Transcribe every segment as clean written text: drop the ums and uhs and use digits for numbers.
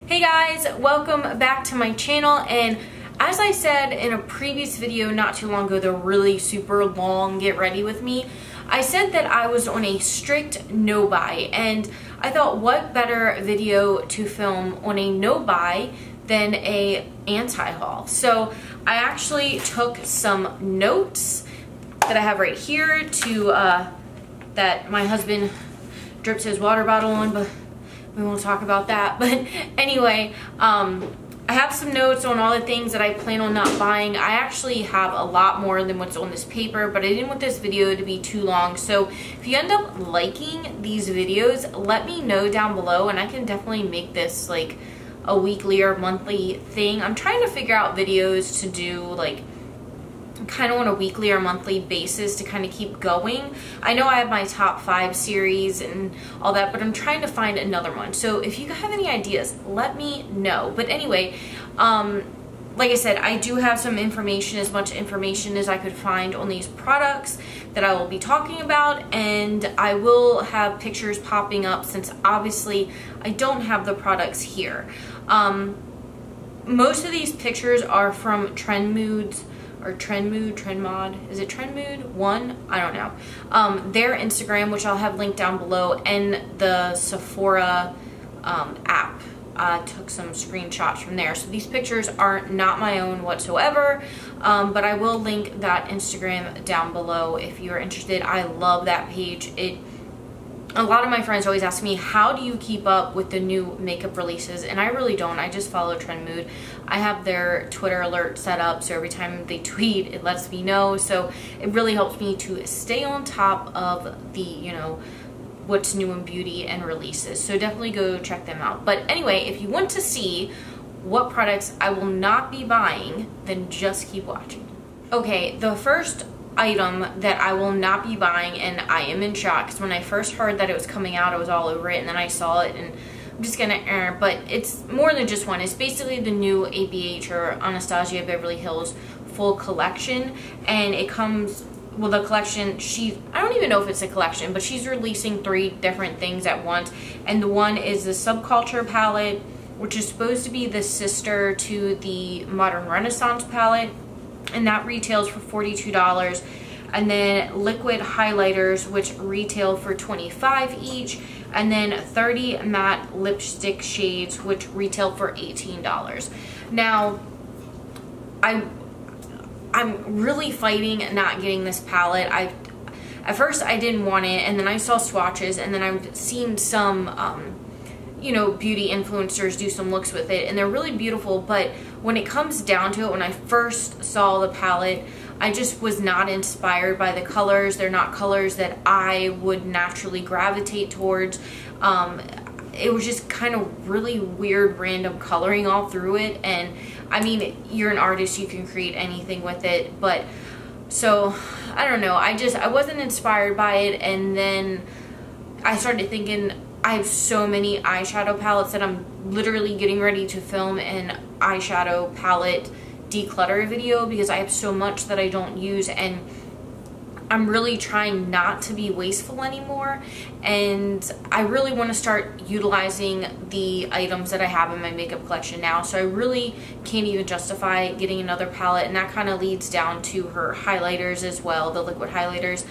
Hey guys, welcome back to my channel. And as I said in a previous video not too long ago, the really super long get ready with me, I said that I was on a strict no buy, and I thought what better video to film on a no buy than a anti-haul. So I actually took some notes that I have right here to that my husband drips his water bottle on, but we won't talk about that. But anyway, I have some notes on all the things that I plan on not buying. I actually have a lot more than what's on this paper, but I didn't want this video to be too long. So if you end up liking these videos, let me know down below, and I can definitely make this like a weekly or monthly thing. I'm trying to figure out videos to do like kind of on a weekly or monthly basis to kind of keep going. I know I have my top 5 series and all that, but I'm trying to find another one. So if you have any ideas, let me know. But anyway, like I said, I do have some information, as much information as I could find on these products that I will be talking about, and I will have pictures popping up since obviously I don't have the products here. Most of these pictures are from Trendmoods, or Trendmod, is it Trendmood 1? I don't know. Their Instagram, which I'll have linked down below, and the Sephora app. I took some screenshots from there. So these pictures are not my own whatsoever, but I will link that Instagram down below if you're interested. I love that page. A lot of my friends always ask me, how do you keep up with the new makeup releases? And I really don't. I just follow Trendmood. I have their Twitter alert set up, so every time they tweet, it lets me know. So it really helps me to stay on top of the, you know, what's new in beauty and releases. So definitely go check them out. But anyway, if you want to see what products I will not be buying, then just keep watching. Okay, the first item that I will not be buying, and I am in shock because when I first heard that it was coming out, I was all over it, and then I saw it and I'm just gonna but it's more than just one. It's basically the new ABH, or Anastasia Beverly Hills full collection, and it comes, well, the collection, I don't even know if it's a collection, but she's releasing 3 different things at once. And the one is the Subculture palette, which is supposed to be the sister to the Modern Renaissance palette, and that retails for $42. And then liquid highlighters, which retail for $25 each, and then 30 matte lipstick shades, which retail for $18. Now, I'm really fighting not getting this palette. At first I didn't want it, and then I saw swatches, and then I've seen some you know, beauty influencers do some looks with it, and they're really beautiful. But when it comes down to it, when I first saw the palette, I just was not inspired by the colors. They're not colors that I would naturally gravitate towards. It was just kind of really weird random coloring all through it, and I mean, you're an artist, you can create anything with it, but so I don't know, I wasn't inspired by it. And then I started thinking, I have so many eyeshadow palettes that I'm literally getting ready to film an eyeshadow palette declutter video, because I have so much that I don't use, and I'm really trying not to be wasteful anymore, and I really want to start utilizing the items that I have in my makeup collection now. So I really can't even justify getting another palette, and that kind of leads down to her highlighters as well, the liquid highlighters.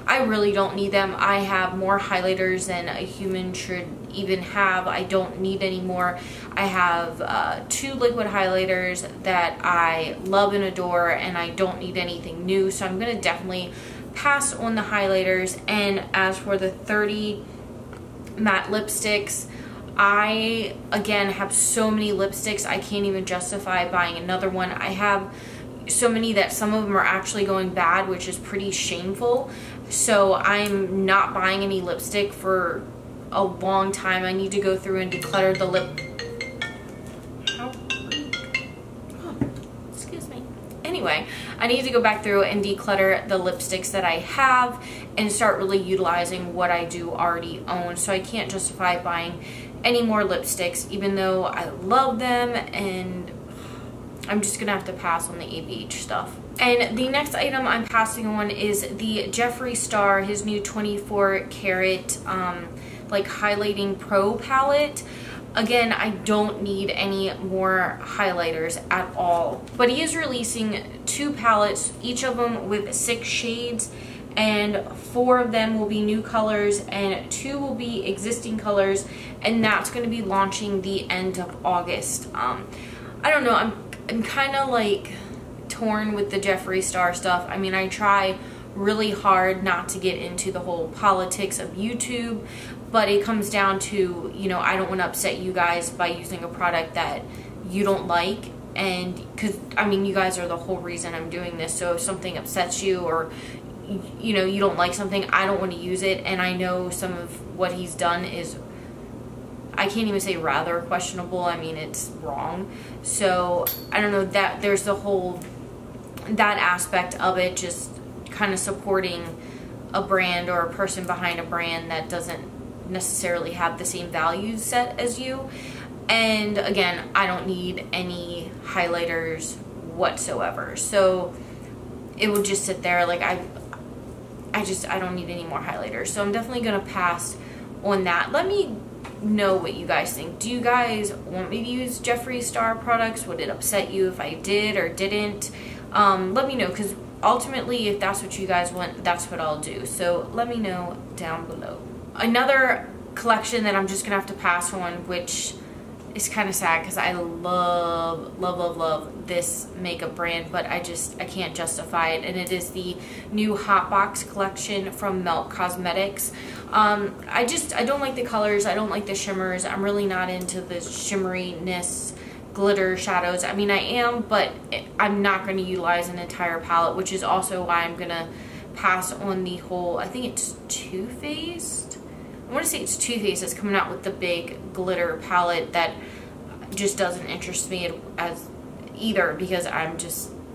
I really don't need them. I have more highlighters than a human should even have. I don't need any more. I have 2 liquid highlighters that I love and adore, and I don't need anything new, so I'm going to definitely pass on the highlighters. And as for the 30 matte lipsticks, I again have so many lipsticks, I can't even justify buying another one. I have so many that some of them are actually going bad, which is pretty shameful. So I'm not buying any lipstick for a long time. I need to go through and declutter the lip. Excuse me. Anyway, I need to go back through and declutter the lipsticks that I have and start really utilizing what I do already own. So I can't justify buying any more lipsticks, even though I love them, and I'm just gonna have to pass on the ABH stuff. And the next item I'm passing on is the Jeffree Star, his new 24 karat like highlighting pro palette. Again, I don't need any more highlighters at all. But he is releasing 2 palettes, each of them with 6 shades, and 4 of them will be new colors and 2 will be existing colors, and that's going to be launching the end of August. I don't know, I'm kind of like torn with the Jeffree Star stuff. I mean, I try really hard not to get into the whole politics of YouTube, but it comes down to, you know, I don't want to upset you guys by using a product that you don't like. And because, I mean, you guys are the whole reason I'm doing this. So if something upsets you, or, you know, you don't like something, I don't want to use it. And I know some of what he's done is, I can't even say rather questionable. I mean, it's wrong. So I don't know, that there's the whole, that aspect of it, just kind of supporting a brand or a person behind a brand that doesn't necessarily have the same value set as you. And again, I don't need any highlighters whatsoever, so it will just sit there. Like I don't need any more highlighters, so I'm definitely gonna pass on that. Let me know what you guys think. Do you guys want me to use Jeffree Star products? Would it upset you if I did or didn't? Let me know, because ultimately, if that's what you guys want, that's what I'll do. So let me know down below. Another collection that I'm just gonna have to pass on, which is kind of sad because I love this makeup brand, but I can't justify it, and it is the new Hot Box collection from P.O Cosmetics. I don't like the colors, I don't like the shimmers. I'm really not into the shimmeriness, glitter shadows. I mean, I am, but I'm not going to utilize an entire palette, which is also why I'm going to pass on the whole, I think it's Too Faced. I want to say it's Too Faced that's coming out with the big glitter palette that just doesn't interest me as either, because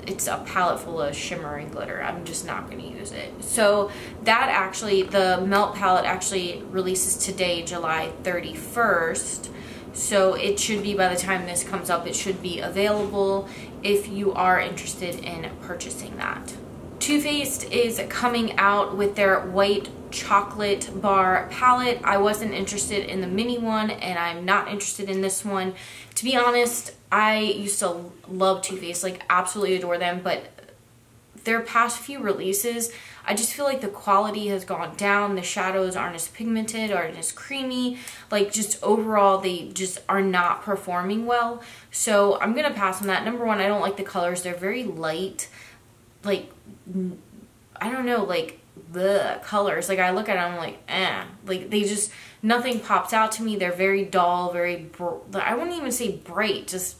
it's a palette full of shimmer and glitter. I'm just not going to use it. So that actually, the Melt palette actually releases today, July 31st. So it should be, by the time this comes up, it should be available if you are interested in purchasing that. Too Faced is coming out with their white chocolate bar palette. I wasn't interested in the mini one, and I'm not interested in this one. To be honest, I used to love Too Faced, like absolutely adore them, but their past few releases, I just feel like the quality has gone down. The shadows aren't as pigmented, aren't as creamy. Like, just overall, they just are not performing well. So I'm gonna pass on that. Number one, I don't like the colors. They're very light. Like, I don't know, like the colors. Like, I look at them, I'm like, eh. Like, they just, nothing pops out to me. They're very dull, very, I wouldn't even say bright, just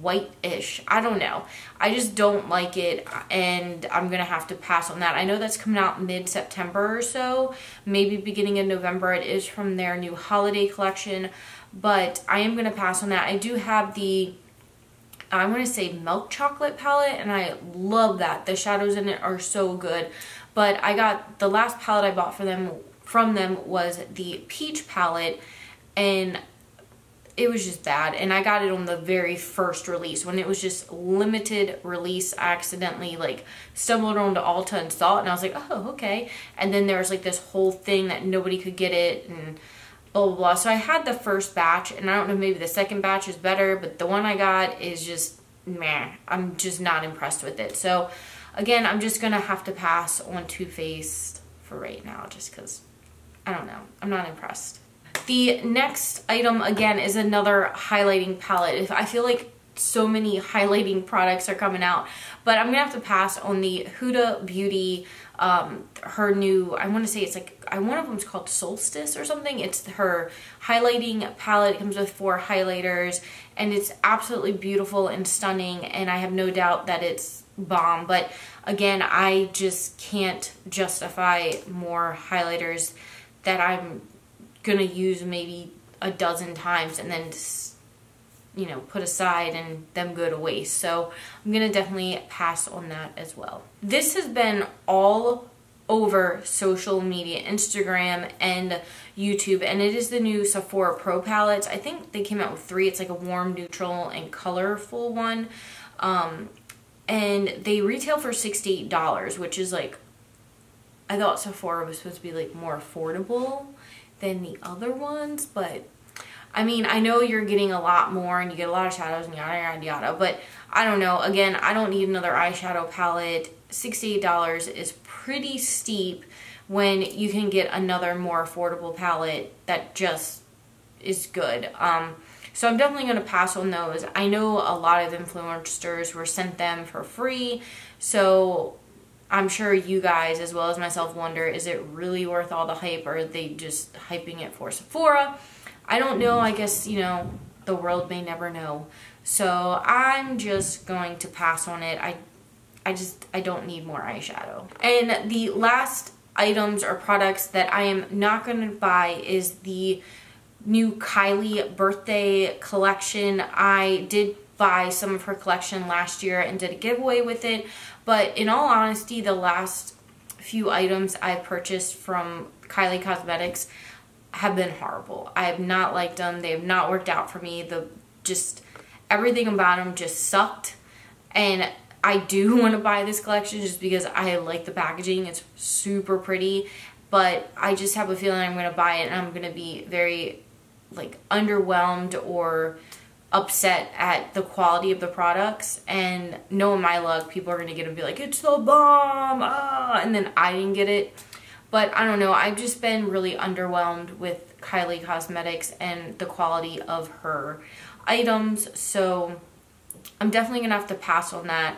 white-ish. I don't know. I just don't like it, and I'm gonna have to pass on that. I know that's coming out mid-September or so, maybe beginning of November. It is from their new holiday collection, but I am gonna pass on that. I do have the, I want to say milk chocolate palette, and I love that. The shadows in it are so good, but I got, the last palette I bought from them was the peach palette, and it was just bad. And I got it on the very first release when it was just limited release. I accidentally like stumbled onto Ulta and saw it, and I was like, oh, okay. And then there was like this whole thing that nobody could get it, and blah blah blah. So I had the first batch, and I don't know, maybe the second batch is better, but the one I got is just meh. I'm just not impressed with it. So again, I'm just gonna have to pass on Too Faced for right now, just because I don't know, I'm not impressed. The next item, again, is another highlighting palette. I feel like so many highlighting products are coming out, but I'm gonna have to pass on the Huda Beauty, her new, I want to say it's like, one of them's called Solstice or something. It's her highlighting palette. It comes with 4 highlighters, and it's absolutely beautiful and stunning, and I have no doubt that it's bomb. But again, I just can't justify more highlighters that I'm gonna use maybe a dozen times and then just, you know, put aside and them go to waste. So I'm gonna definitely pass on that as well. This has been all over social media, Instagram and YouTube, and it is the new Sephora Pro palettes. I think they came out with 3. It's like a warm, neutral, and colorful one, and they retail for $68, which is like, I thought Sephora was supposed to be like more affordable than the other ones, but I mean, I know you're getting a lot more and you get a lot of shadows and yada yada yada, but I don't know. Again, I don't need another eyeshadow palette. $68 is pretty steep when you can get another more affordable palette that just is good. So I'm definitely going to pass on those. I know a lot of influencers were sent them for free, so I'm sure you guys as well as myself wonder, is it really worth all the hype, or are they just hyping it for Sephora? I don't know. I guess, you know, the world may never know. So I'm just going to pass on it. I don't need more eyeshadow. And the last items or products that I am not going to buy is the new Kylie birthday collection. I did buy some of her collection last year and did a giveaway with it, but in all honesty, the last few items I purchased from Kylie Cosmetics have been horrible. I have not liked them. They have not worked out for me. Just everything about them just sucked, and I do want to buy this collection just because I like the packaging. It's super pretty, but I just have a feeling I'm going to buy it and I'm going to be very like underwhelmed or upset at the quality of the products, and knowing my luck, people are going to get it and be like, it's the bomb, and then I didn't get it. But I don't know, I've just been really underwhelmed with Kylie Cosmetics and the quality of her items, so I'm definitely going to have to pass on that.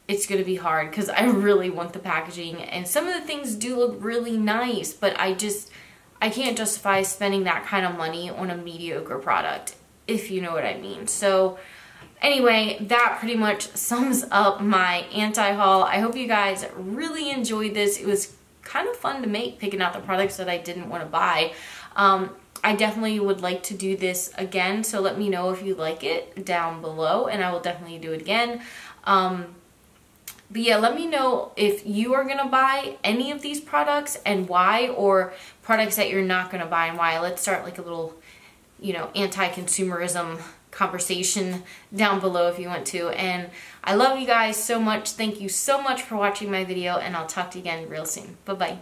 It's going to be hard because I really want the packaging, and some of the things do look really nice, but I can't justify spending that kind of money on a mediocre product, if you know what I mean. So anyway, that pretty much sums up my anti-haul. I hope you guys really enjoyed this. It was kind of fun to make, picking out the products that I didn't want to buy. I definitely would like to do this again, so let me know if you like it down below, and I will definitely do it again. But yeah, let me know if you are going to buy any of these products and why, or products that you're not going to buy and why. Let's start like a little, you know, anti-consumerism conversation down below if you want to. And I love you guys so much. Thank you so much for watching my video, and I'll talk to you again real soon. Bye-bye.